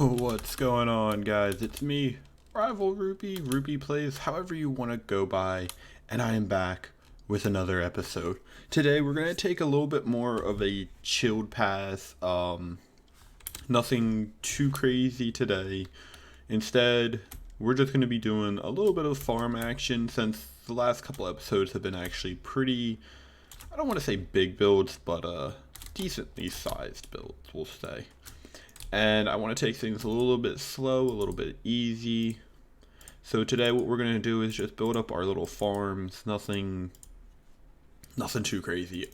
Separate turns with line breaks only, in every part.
What's going on, guys? It's me, Rival Rupee Plays, however you want to go by, and I am back with another episode. Today we're going to take a little bit more of a chilled path, nothing too crazy today. Instead, we're just going to be doing a little bit of farm action since the last couple episodes have been actually pretty, I don't want to say big builds, but decently sized builds, we'll say. And I want to take things a little bit slow, a little bit easy. So today what we're going to do is just build up our little farms. Nothing too crazy.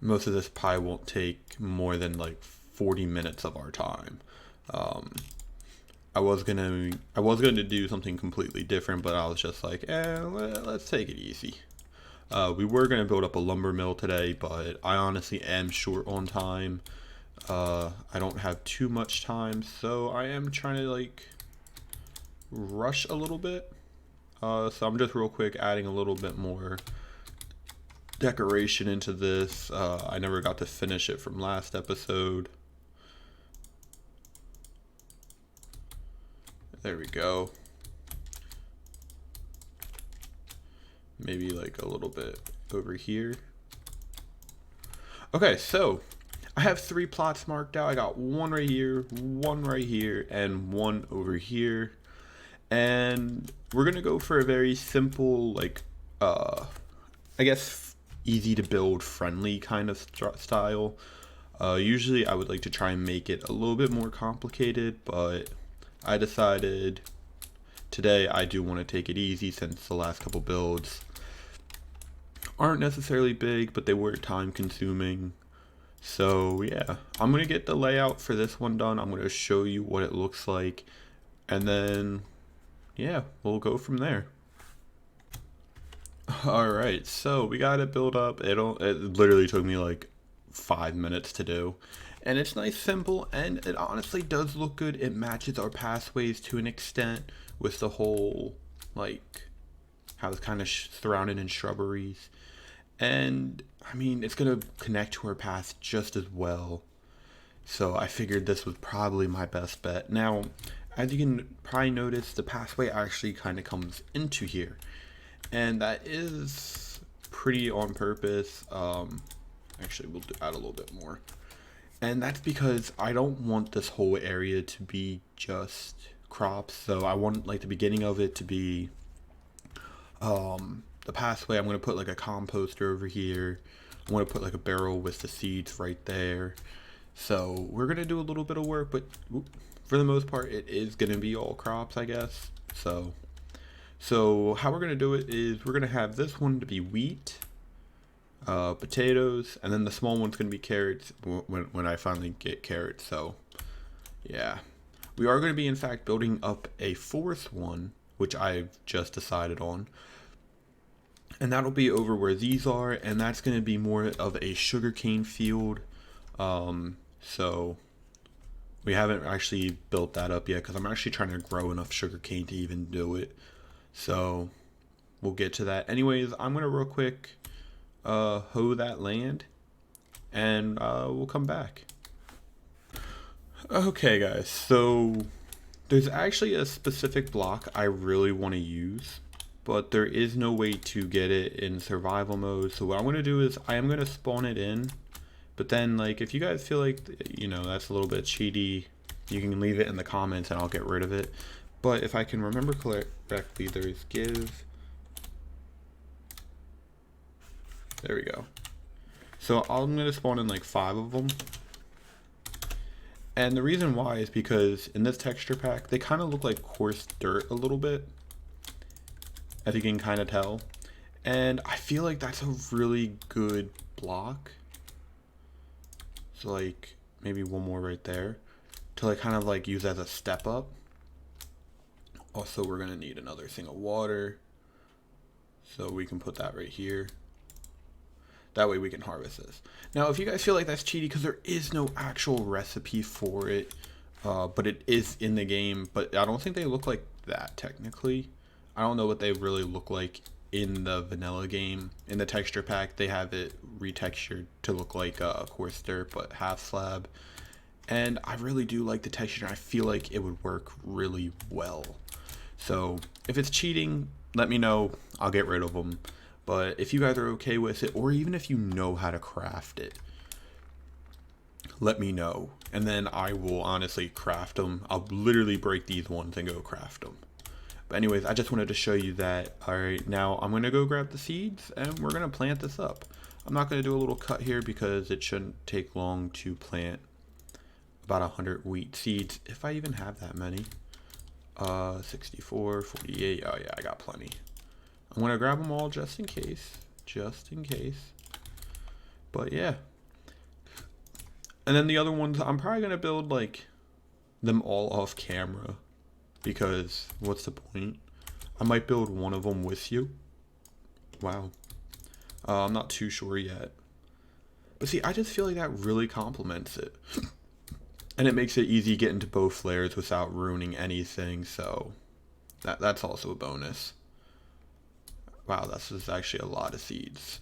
Most of this probably won't take more than like 40 minutes of our time. I was gonna do something completely different, but I was just like, let's take it easy. We were gonna build up a lumber mill today, but I honestly am short on time. I don't have too much time, so I am trying to like rush a little bit. So I'm just real quick adding a little bit more decoration into this. I never got to finish it from last episode. There we go. Maybe like a little bit over here. Okay, so I have 3 plots marked out. I got one right here, and one over here. And we're gonna go for a very simple, like, I guess easy to build, friendly kind of style. Usually I would like to try and make it a little bit more complicated, but I decided today I do want to take it easy since the last couple builds aren't necessarily big, but they were time consuming. So yeah, I'm gonna get the layout for this one done. I'm gonna show you what it looks like, and then yeah, we'll go from there. All right, so we got it built up. It literally took me like 5 minutes to do, and it's nice, simple, and it honestly does look good. It matches our pathways to an extent with the whole like how it's kind of surrounded in shrubberies. And I mean, it's gonna connect to our path just as well. So I figured this was probably my best bet. Now, as you can probably notice, the pathway actually kind of comes into here, and that is pretty on purpose. Actually, we'll add a little bit more, and that's because I don't want this whole area to be just crops. So I want like the beginning of it to be the pathway. I'm going to put like a composter over here. I'm going to put like a barrel with the seeds right there. So we're going to do a little bit of work, but for the most part it is going to be all crops, I guess. So how we're going to do it is we're going to have this one to be wheat, potatoes, and then the small one's going to be carrots when I finally get carrots. So yeah, we are going to be in fact building up a 4th one, which I've just decided on. And that'll be over where these are, and that's going to be more of a sugarcane field. So we haven't actually built that up yet because I'm actually trying to grow enough sugarcane to even do it. So we'll get to that. Anyways, I'm going to real quick hoe that land, and we'll come back. Okay, guys, so there's actually a specific block I really want to use, but there is no way to get it in survival mode. So what I'm going to do is I am going to spawn it in, but then like if you guys feel like, you know, that's a little bit cheaty, you can leave it in the comments and I'll get rid of it. But if I can remember correctly, there's give. There we go. So I'm going to spawn in like 5 of them. And the reason why is because in this texture pack, they kind of look like coarse dirt a little bit, as you can kind of tell. And I feel like that's a really good block. So like maybe one more right there to like kind of like use as a step up. Also, we're going to need another thing of water, so we can put that right here. That way we can harvest this. Now, if you guys feel like that's cheaty, because there is no actual recipe for it, but it is in the game, but I don't think they look like that technically. I don't know what they really look like in the vanilla game. In the texture pack, they have it retextured to look like a coarse dirt, but half slab. And I really do like the texture. I feel like it would work really well. So if it's cheating, let me know. I'll get rid of them. But if you guys are okay with it, or even if you know how to craft it, let me know. And then I will honestly craft them. I'll literally break these ones and go craft them. But anyways, I just wanted to show you that. Alright, now I'm going to go grab the seeds and we're going to plant this up. I'm not going to do a little cut here because it shouldn't take long to plant about 100 wheat seeds, if I even have that many. 64, 48, oh yeah, I got plenty. I'm going to grab them all just in case. But yeah. And then the other ones, I'm probably going to build like them all off camera. Because what's the point? I might build one of them with you. Wow. I'm not too sure yet. But see, I just feel like that really complements it. And it makes it easy to get into both layers without ruining anything. So that's also a bonus. Wow, this is actually a lot of seeds.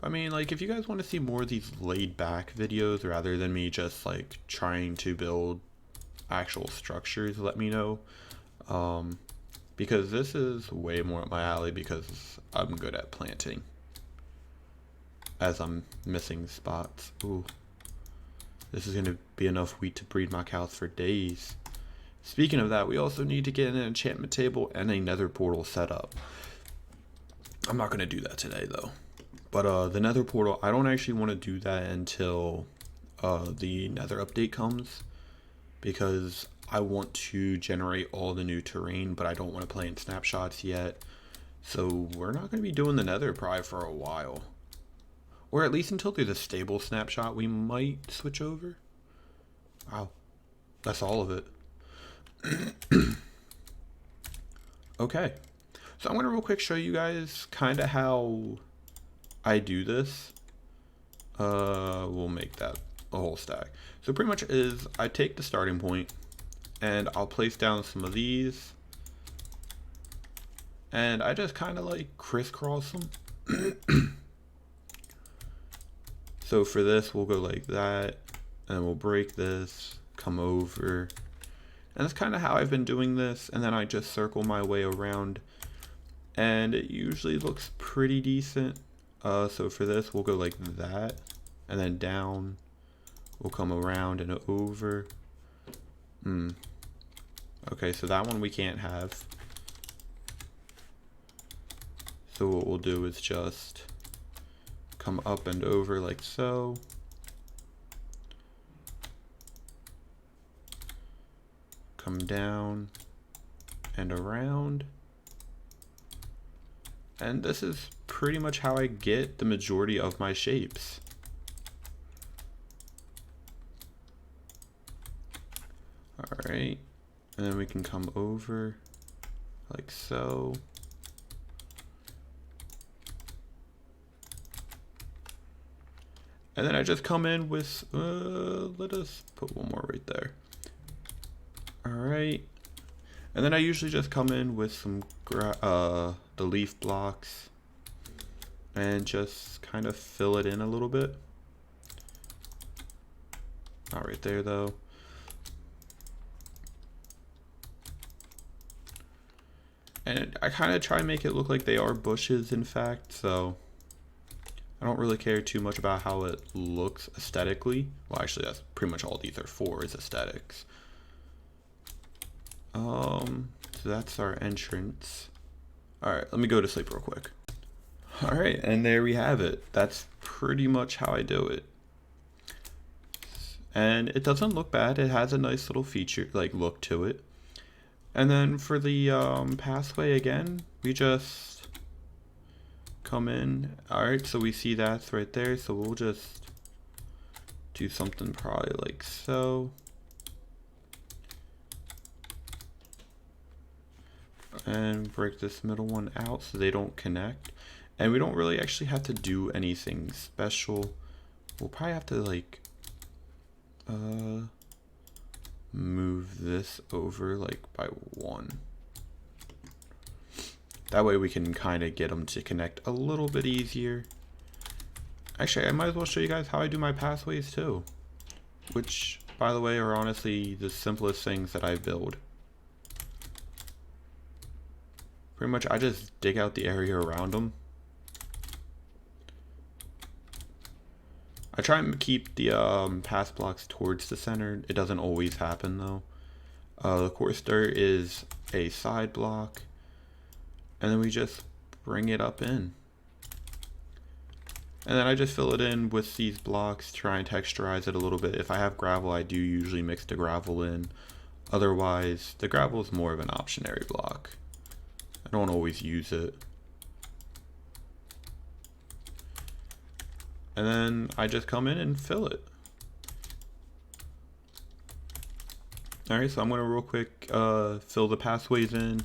I mean, like, if you guys want to see more of these laid back videos rather than me just like trying to build actual structures, let me know, because this is way more up my alley because I'm good at planting as I'm missing spots. Ooh, this is gonna be enough wheat to breed my cows for days. Speaking of that, we also need to get an enchantment table and a nether portal set up. I'm not gonna do that today though, but the nether portal, I don't actually want to do that until the nether update comes, because I want to generate all the new terrain, but I don't want to play in snapshots yet. So we're not going to be doing the nether probably for a while. Or at least until there's a stable snapshot, we might switch over. Wow. That's all of it. Okay. So I'm going to real quick show you guys kind of how I do this. We'll make that a whole stack. So pretty much is I take the starting point and I'll place down some of these and I just kind of like crisscross them. So for this we'll go like that and we'll break this, come over, and that's kind of how I've been doing this, and then I just circle my way around and it usually looks pretty decent. So for this we'll go like that and then down. We'll come around and over. Okay, so that one we can't have. So what we'll do is just come up and over like so. Come down and around. And this is pretty much how I get the majority of my shapes. Alright, and then we can come over like so. And then I just come in with, let us put one more right there. Alright, and then I usually just come in with some the leaf blocks and just kind of fill it in a little bit. Not right there though. And I kind of try and make it look like they are bushes, in fact, so I don't really care too much about how it looks aesthetically. Well, actually, that's pretty much all these are for, is aesthetics. So that's our entrance. Alright, let me go to sleep real quick. Alright, and there we have it. That's pretty much how I do it. And it doesn't look bad. It has a nice little feature, like, look to it. And then for the pathway again, we just come in. Alright, so we see that's right there, so we'll just do something probably like so. And break this middle one out so they don't connect. And we don't really actually have to do anything special. We'll probably have to like move this over like by one. That way we can kind of get them to connect a little bit easier. Actually, I might as well show you guys how I do my pathways too. which, by the way, are honestly the simplest things that I build. Pretty much, I just dig out the area around them. I try and keep the pass blocks towards the center. It doesn't always happen, though. The coarse dirt is a side block, and then we just bring it up in. And then I just fill it in with these blocks, try and texturize it a little bit. If I have gravel, I do usually mix the gravel in. Otherwise, the gravel is more of an optionary block. I don't always use it. And then I just come in and fill it. Alright, so I'm going to real quick fill the pathways in,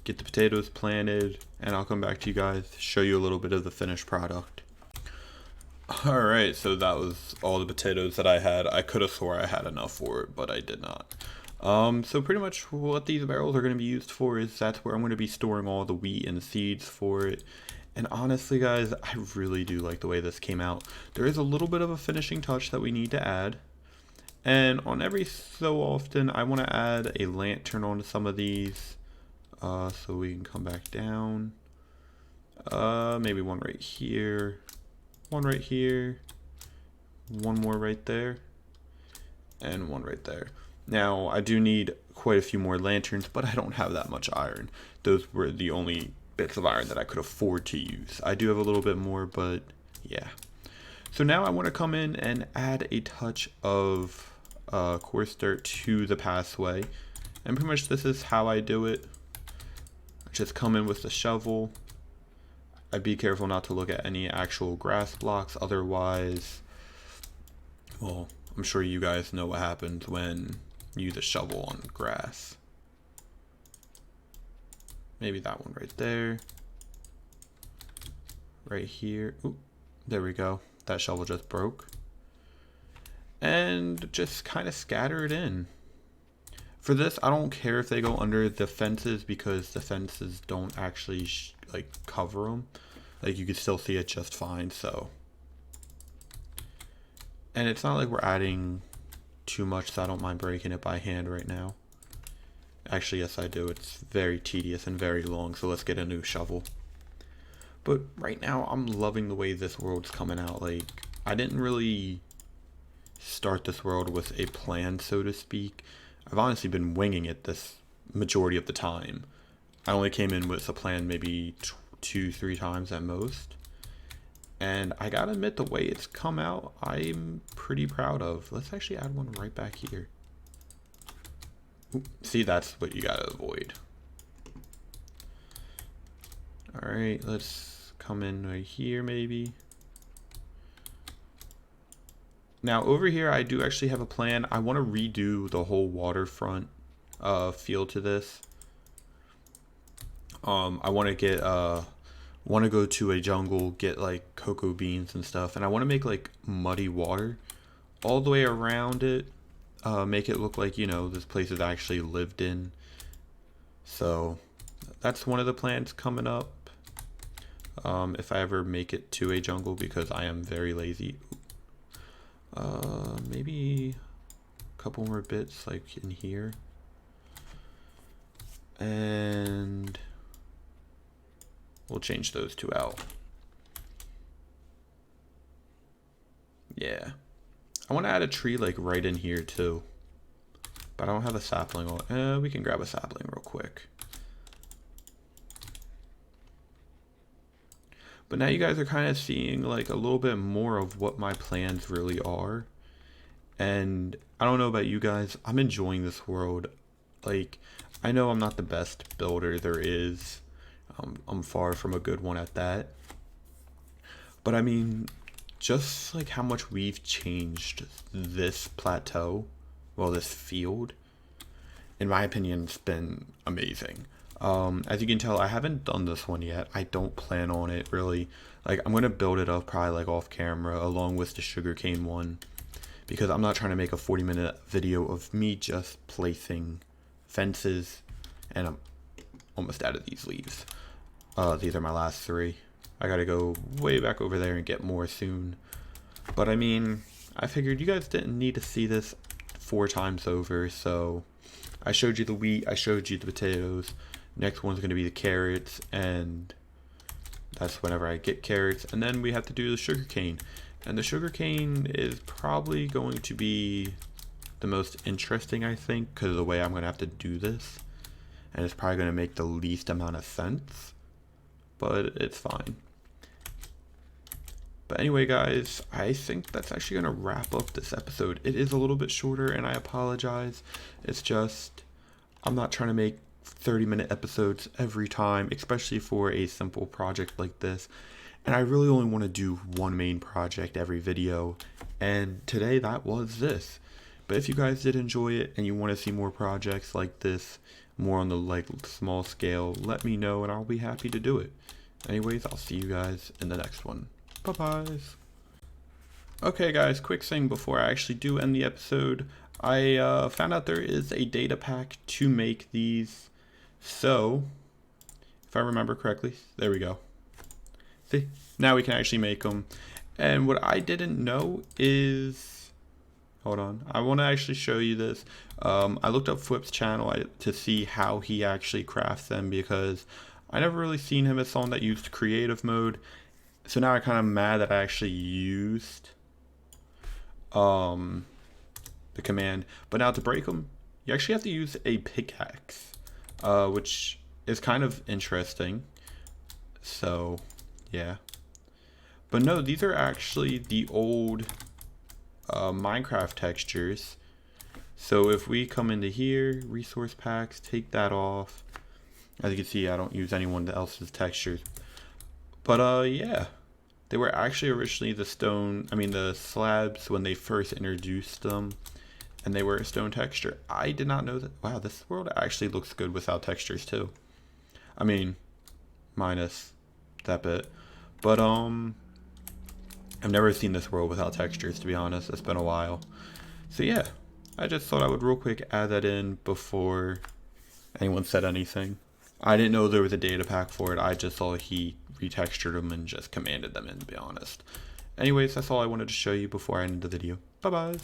get the potatoes planted, and I'll come back to you guys, show you a little bit of the finished product. Alright, so that was all the potatoes that I had. I could have swore I had enough for it, but I did not. So pretty much what these barrels are going to be used for is that's where I'm going to be storing all the wheat and seeds for it. And honestly, guys, I really do like the way this came out. There is a little bit of a finishing touch that we need to add. And on every so often, I want to add a lantern onto some of these. So we can come back down. Maybe one right here. One right here. One more right there. And one right there. Now, I do need quite a few more lanterns, but I don't have that much iron. Those were the only bits of iron that I could afford to use. I do have a little bit more, but yeah. So now I want to come in and add a touch of coarse dirt to the pathway. And pretty much this is how I do it. I just come in with the shovel. I'd be careful not to look at any actual grass blocks, otherwise, well, I'm sure you guys know what happens when you use a shovel on grass. Maybe that one right there. Right here. Ooh, there we go. That shovel just broke. And just kind of scatter it in. For this, I don't care if they go under the fences because the fences don't actually like cover them. Like you can still see it just fine, so. And it's not like we're adding too much, so I don't mind breaking it by hand right now. Actually, yes, I do. It's very tedious and very long, so let's get a new shovel. But right now, I'm loving the way this world's coming out. Like, I didn't really start this world with a plan, so to speak. I've honestly been winging it this majority of the time. I only came in with a plan maybe 2-3 times at most. And I gotta admit, the way it's come out, I'm pretty proud of. Let's actually add one right back here. Ooh, see, that's what you gotta avoid. Alright, let's come in right here maybe. Now over here I do actually have a plan. I want to redo the whole waterfront feel to this. I want to get go to a jungle, get like cocoa beans and stuff, and I want to make like muddy water all the way around it. Make it look like, you know, this place is actually lived in. So that's one of the plans coming up. If I ever make it to a jungle, because I am very lazy. Maybe a couple more bits like in here. And we'll change those two out. Yeah. I want to add a tree like right in here too. But I don't have a sapling on. We can grab a sapling real quick. But now you guys are kind of seeing like a little bit more of what my plans really are. And I don't know about you guys, I'm enjoying this world. Like, I know I'm not the best builder there is. I'm far from a good one at that. But I mean, just like how much we've changed this plateau, well, this field, in my opinion, it's been amazing. As you can tell, I haven't done this one yet. I don't plan on it really. Like, I'm gonna build it up probably like off camera along with the sugarcane one, because I'm not trying to make a 40-minute video of me just placing fences. And I'm almost out of these leaves. These are my last 3. I gotta go way back over there and get more soon. But I mean, I figured you guys didn't need to see this 4 times over, so I showed you the wheat, I showed you the potatoes. Next one's going to be the carrots, and that's whenever I get carrots. And then we have to do the sugar cane. And the sugar cane is probably going to be the most interesting, I think, because of the way I'm going to have to do this. And it's probably going to make the least amount of sense, but it's fine. But anyway, guys, I think that's actually going to wrap up this episode. It is a little bit shorter, and I apologize. It's just, I'm not trying to make 30-minute episodes every time, especially for a simple project like this. And I really only want to do one main project every video, and today that was this. But if you guys did enjoy it and you want to see more projects like this, more on the small scale, let me know and I'll be happy to do it. Anyways, I'll see you guys in the next one. Bye-bye. Okay guys, quick thing before I actually do end the episode. I found out there is a data pack to make these. So, if I remember correctly, there we go. See, now we can actually make them. And what I didn't know is, hold on, I want to actually show you this. I looked up Flip's channel to see how he actually crafts them, because I never really seen him as someone that used creative mode. So now I'm kind of mad that I actually used the command. But now to break them, you actually have to use a pickaxe, which is kind of interesting. So yeah, but no, these are actually the old Minecraft textures. So if we come into here, resource packs, take that off. As you can see, I don't use anyone else's textures. But yeah, they were actually originally the slabs when they first introduced them, and they were a stone texture. I did not know that. Wow, this world actually looks good without textures too. I mean, minus that bit. But I've never seen this world without textures, to be honest. It's been a while. So yeah, I just thought I would real quick add that in before anyone said anything. I didn't know there was a data pack for it. I just saw he retextured them and just commanded them in, to be honest. Anyways, that's all I wanted to show you before I end the video. Bye-bye.